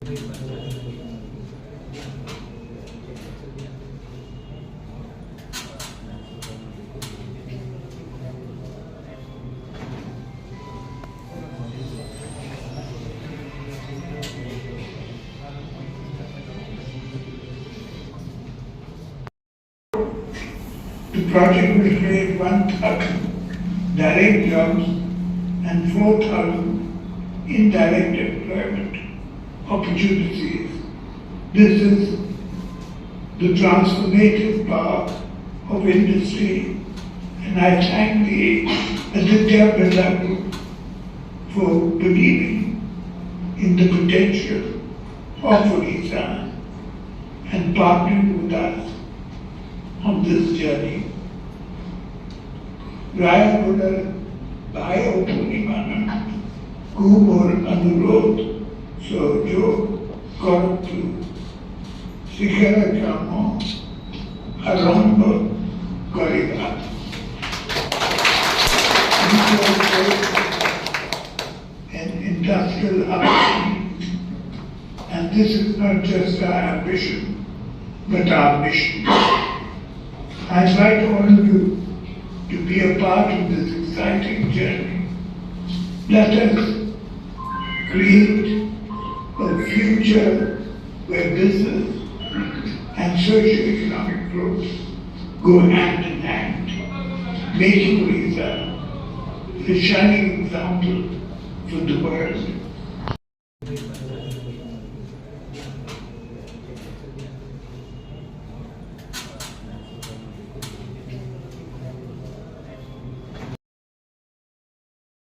The project will create 1,000 direct jobs and 4,000 indirect employment opportunities. This is the transformative power of industry, and I thank the Aditya Birla Group for believing in the potential of Odisha and partnering with us on this journey. Raya Budal Bhai Opuniman Kumur Anurod So Jo Kortu Sikara Kamo Arambo Koriba. An industrial upswing, and this is not just our ambition, but our mission. I invite all of you to be a part of this exciting journey. Let us create a future where business and socio-economic growth go hand in hand, making Odisha a shining example